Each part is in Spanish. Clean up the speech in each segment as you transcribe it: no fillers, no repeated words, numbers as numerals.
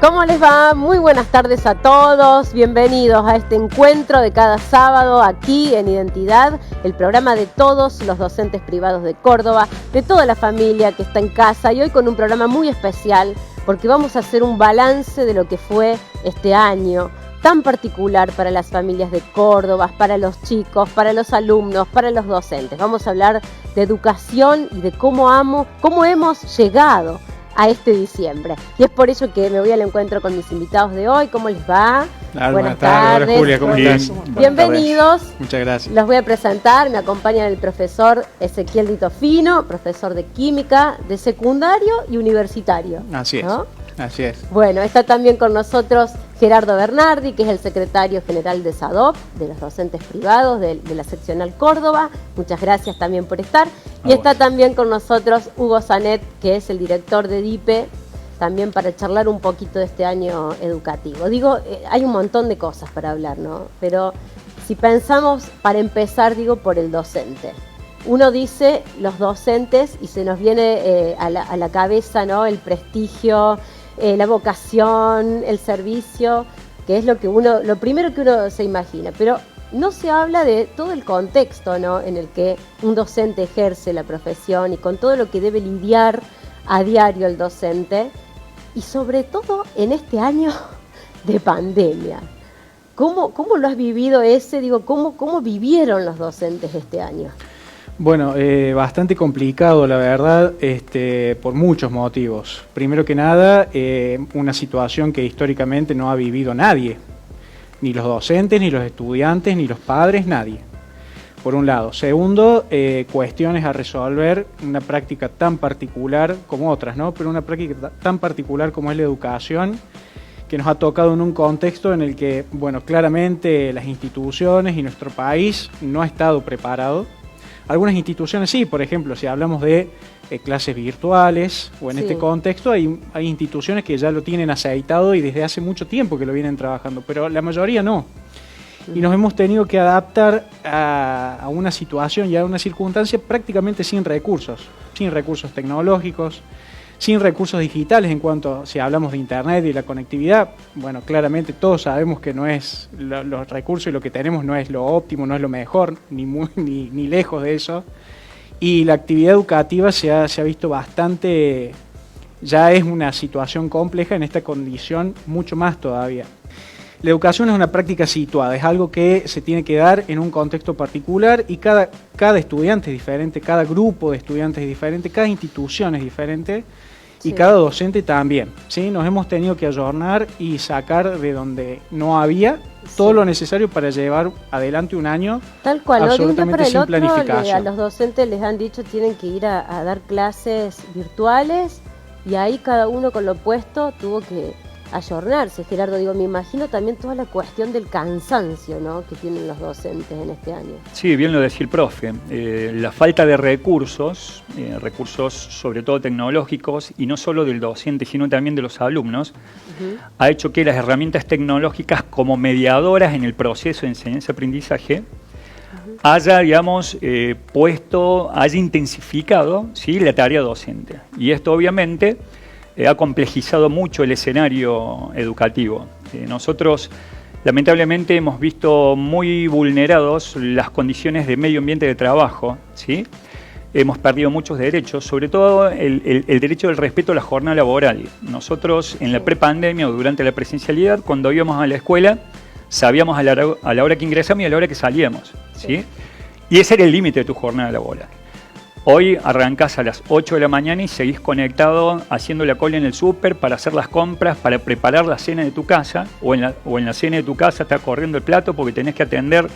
¿Cómo les va? Muy buenas tardes a todos. Bienvenidos a este encuentro de cada sábado aquí en Identidad, el programa de todos los docentes privados de Córdoba, de toda la familia que está en casa, y hoy con un programa muy especial porque vamos a hacer un balance de lo que fue este año tan particular para las familias de Córdoba, para los chicos, para los alumnos, para los docentes. Vamos a hablar de educación y de cómo hemos llegado a este diciembre. Y es por eso que me voy al encuentro con mis invitados de hoy. ¿Cómo les va? Buenas tardes. Hola Julia, ¿cómo estás? Bienvenidos. Muchas gracias. Los voy a presentar. Me acompaña el profesor Ezequiel Ditofino, profesor de química de secundario y universitario. Así es, ¿no? Así es. Bueno, está también con nosotros Gerardo Bernardi, que es el secretario general de SADOP, de los docentes privados de la seccional Córdoba. Muchas gracias también por estar. Y está también con nosotros Hugo Sanet, que es el director de DIPE, también para charlar un poquito de este año educativo. Hay un montón de cosas para hablar, ¿no? Pero si pensamos, para empezar, por el docente. Uno dice los docentes y se nos viene a la cabeza, ¿no? El prestigio, la vocación, el servicio, que es lo primero que uno se imagina. Pero no se habla de todo el contexto, ¿no?, en el que un docente ejerce la profesión y con todo lo que debe lidiar a diario el docente, y sobre todo en este año de pandemia. ¿Cómo lo has vivido ¿Cómo vivieron los docentes este año? Bueno, bastante complicado, la verdad, por muchos motivos. Primero que nada, una situación que históricamente no ha vivido nadie. Ni los docentes, ni los estudiantes, ni los padres, nadie. Por un lado. Segundo, cuestiones a resolver, una práctica tan particular como otras, ¿no? Pero una práctica tan particular como es la educación, que nos ha tocado en un contexto en el que, bueno, claramente las instituciones y nuestro país no ha estado preparado. Algunas instituciones sí, por ejemplo, si hablamos de clases virtuales o en este contexto hay instituciones que ya lo tienen aceitado y desde hace mucho tiempo que lo vienen trabajando, pero la mayoría no. Y nos hemos tenido que adaptar a una situación y a una circunstancia prácticamente sin recursos tecnológicos, sin recursos digitales en cuanto, si hablamos de internet y la conectividad, bueno, claramente todos sabemos que no es los recursos y lo que tenemos no es lo óptimo, no es lo mejor, ni lejos de eso. Y la actividad educativa se ha visto bastante, ya es una situación compleja en esta condición, mucho más todavía. La educación es una práctica situada, es algo que se tiene que dar en un contexto particular y cada estudiante es diferente, cada grupo de estudiantes es diferente, cada institución es diferente y cada docente también, ¿sí? Nos hemos tenido que ayornar y sacar de donde no había todo lo necesario para llevar adelante un año. Tal cual, absolutamente sin planificación. A los docentes les han dicho tienen que ir a dar clases virtuales y ahí cada uno con lo puesto tuvo que ayornarse. Gerardo, me imagino también toda la cuestión del cansancio, ¿no?, que tienen los docentes en este año. Sí, bien lo decía el profe. La falta de recursos sobre todo tecnológicos, y no solo del docente, sino también de los alumnos, ha hecho que las herramientas tecnológicas como mediadoras en el proceso de enseñanza-aprendizaje haya, haya intensificado, ¿sí?, la tarea docente. Y esto obviamente ha complejizado mucho el escenario educativo. Nosotros lamentablemente hemos visto muy vulnerados las condiciones de medio ambiente de trabajo, ¿sí? Hemos perdido muchos derechos, sobre todo el derecho del respeto a la jornada laboral. Nosotros en la prepandemia o durante la presencialidad, cuando íbamos a la escuela, sabíamos a la hora que ingresamos y a la hora que salíamos, ¿sí? Y ese era el límite de tu jornada laboral. Hoy arrancás a las 8 de la mañana y seguís conectado haciendo la cola en el súper para hacer las compras, para preparar la cena de tu casa, o en la cena de tu casa estás corriendo el plato porque tenés que atender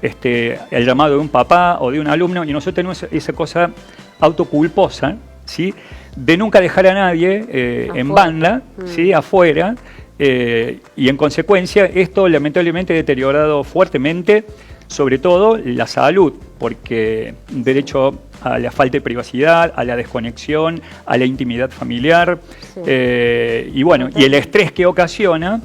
el llamado de un papá o de un alumno, y nosotros tenemos esa cosa autoculposa, ¿sí?, de nunca dejar a nadie en banda, ¿sí?, afuera, y en consecuencia esto lamentablemente ha deteriorado fuertemente, sobre todo la salud, porque derecho a la falta de privacidad, a la desconexión, a la intimidad familiar, y el estrés que ocasiona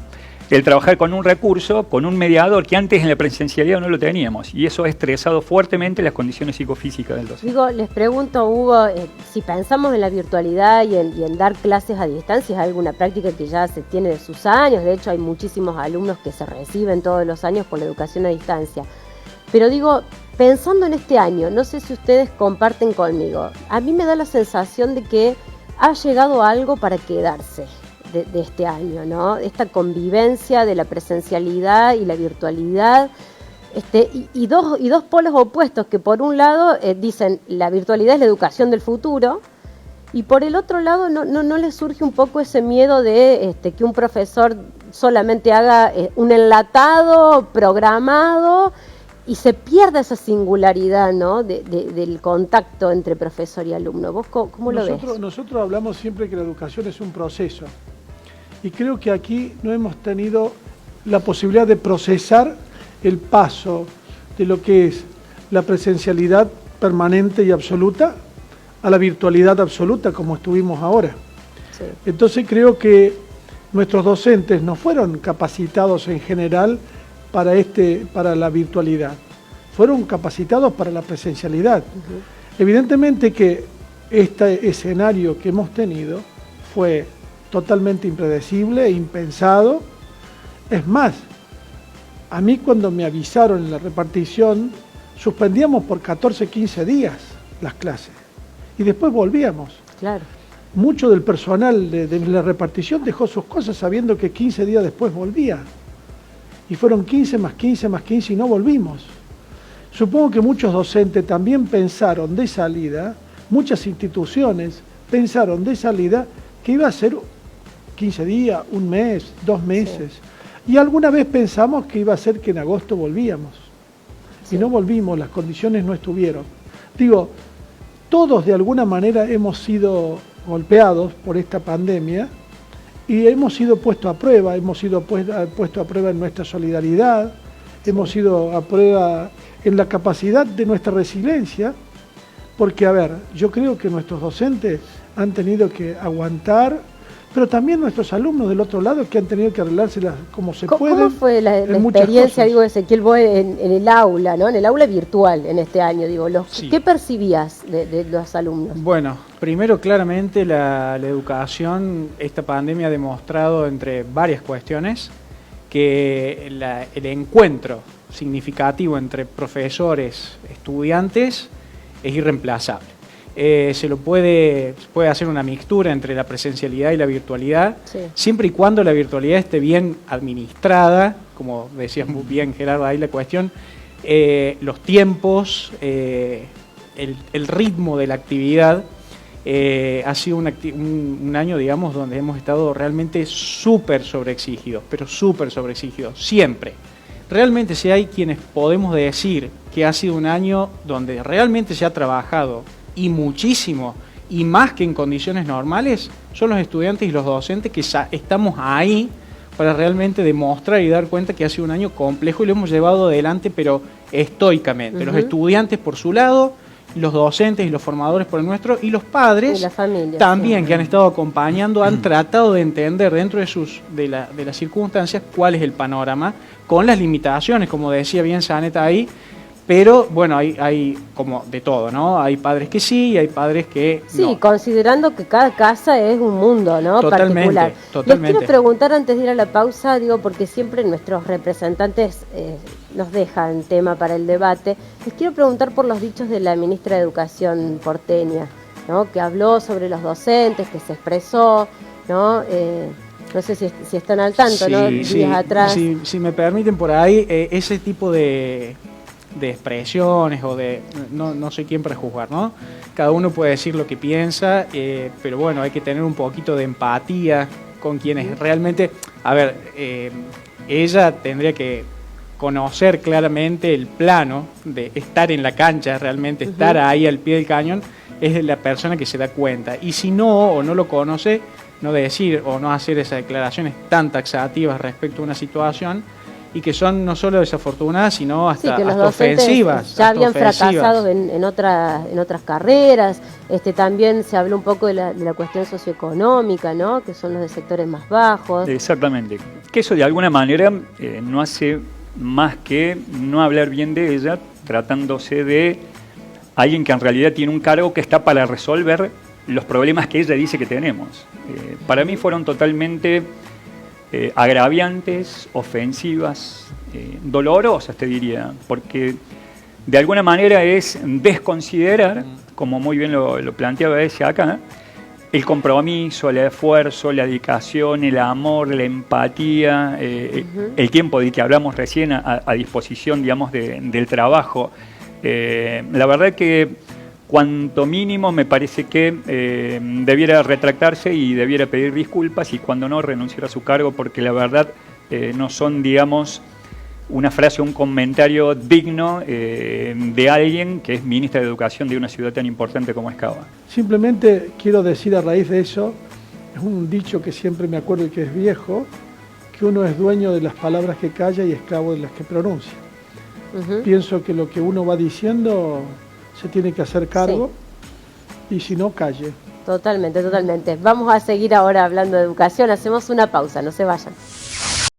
el trabajar con un recurso, con un mediador que antes en la presencialidad no lo teníamos, y eso ha estresado fuertemente las condiciones psicofísicas del docente. Digo, les pregunto, Hugo, si pensamos en la virtualidad y en dar clases a distancia, es alguna práctica que ya se tiene de sus años, de hecho hay muchísimos alumnos que se reciben todos los años por la educación a distancia. Pero digo, pensando en este año, no sé si ustedes comparten conmigo, a mí me da la sensación de que ha llegado algo para quedarse de este año, ¿no? Esta convivencia de la presencialidad y la virtualidad, y dos polos opuestos que por un lado dicen la virtualidad es la educación del futuro, y por el otro lado no les surge un poco ese miedo de que un profesor solamente haga un enlatado programado y se pierda esa singularidad, ¿no? del contacto entre profesor y alumno. ¿Vos cómo lo ves? Nosotros hablamos siempre que la educación es un proceso. Y creo que aquí no hemos tenido la posibilidad de procesar el paso de lo que es la presencialidad permanente y absoluta a la virtualidad absoluta como estuvimos ahora. Sí. Entonces creo que nuestros docentes no fueron capacitados en general para la virtualidad, fueron capacitados para la presencialidad. Evidentemente que este escenario que hemos tenido fue totalmente impredecible e impensado. Es más, a mí cuando me avisaron en la repartición, suspendíamos por 14, 15 días las clases y después volvíamos. Claro. Mucho del personal de la repartición dejó sus cosas sabiendo que 15 días después volvía. Y fueron 15 más 15 más 15 y no volvimos. Supongo que muchos docentes también pensaron de salida, muchas instituciones pensaron de salida que iba a ser 15 días, un mes, 2 meses. Sí. Y alguna vez pensamos que iba a ser que en agosto volvíamos. Sí. Y no volvimos, las condiciones no estuvieron. Digo, todos de alguna manera hemos sido golpeados por esta pandemia y hemos sido puestos a prueba, hemos sido puestos a prueba en nuestra solidaridad, hemos sido a prueba en la capacidad de nuestra resiliencia, porque, a ver, yo creo que nuestros docentes han tenido que aguantar, pero también nuestros alumnos del otro lado que han tenido que arreglárselas como se puede. ¿Cómo fue la experiencia, digo, Ezequiel, vos en el aula, ¿no? En el aula virtual en este año, digo, sí. ¿Qué percibías de los alumnos? Bueno, primero claramente la educación, esta pandemia ha demostrado entre varias cuestiones que el encuentro significativo entre profesores, estudiantes, es irreemplazable. Se puede hacer una mixtura entre la presencialidad y la virtualidad, sí. Siempre y cuando la virtualidad esté bien administrada, como decías muy bien Gerardo ahí la cuestión, los tiempos, el ritmo de la actividad. Ha sido un año, digamos, donde hemos estado realmente súper sobreexigidos, pero súper sobreexigidos, siempre. Realmente si hay quienes podemos decir que ha sido un año donde realmente se ha trabajado y muchísimo, y más que en condiciones normales, son los estudiantes y los docentes que estamos ahí para realmente demostrar y dar cuenta que ha sido un año complejo y lo hemos llevado adelante, pero estoicamente. Los estudiantes por su lado, los docentes y los formadores por el nuestro, y los padres y la familia, también, sí. Que han estado acompañando, han tratado de entender dentro de las circunstancias cuál es el panorama, con las limitaciones, como decía bien Saneta ahí. Pero bueno, hay como de todo, ¿no? Hay padres que sí y hay padres que sí, no. Considerando que cada casa es un mundo, ¿no? Totalmente, particular. Totalmente. Les quiero preguntar antes de ir a la pausa, digo, porque siempre nuestros representantes nos dejan tema para el debate. Les quiero preguntar por los dichos de la ministra de Educación porteña, ¿no? Que habló sobre los docentes, que se expresó, ¿no? No sé si están al tanto, sí, ¿no? Sí, días atrás. Si me permiten por ahí, ese tipo de expresiones o no sé quién prejuzgar, ¿no? Cada uno puede decir lo que piensa, pero bueno, hay que tener un poquito de empatía con quienes realmente, a ver, ella tendría que conocer claramente el plano de estar en la cancha, realmente estar ahí al pie del cañón, es la persona que se da cuenta, y si no, o no lo conoce, no decir o no hacer esas declaraciones tan taxativas respecto a una situación. y que son no solo desafortunadas, sino hasta, que los hasta docentes ofensivas. ya hasta habían ofensivas. fracasado en otras carreras. También se habló un poco de la cuestión socioeconómica, ¿no? Que son los de sectores más bajos. Exactamente. Que eso de alguna manera no hace más que no hablar bien de ella, tratándose de alguien que en realidad tiene un cargo que está para resolver los problemas que ella dice que tenemos. Para mí fueron totalmente agraviantes, ofensivas, dolorosas, te diría, porque de alguna manera es desconsiderar, como muy bien lo planteaba ella acá, el compromiso, el esfuerzo, la dedicación, el amor, la empatía, el tiempo del que hablamos recién a disposición, digamos, del trabajo. La verdad que cuanto mínimo me parece que debiera retractarse y debiera pedir disculpas, y cuando no, renunciar a su cargo, porque la verdad no son, digamos, una frase o un comentario digno de alguien que es ministra de Educación de una ciudad tan importante como es Cava. Simplemente quiero decir a raíz de eso, es un dicho que siempre me acuerdo y que es viejo, que uno es dueño de las palabras que calla y esclavo de las que pronuncia. Pienso que lo que uno va diciendo se tiene que hacer cargo, y si no, calle. Totalmente, totalmente. Vamos a seguir ahora hablando de educación. Hacemos una pausa, no se vayan.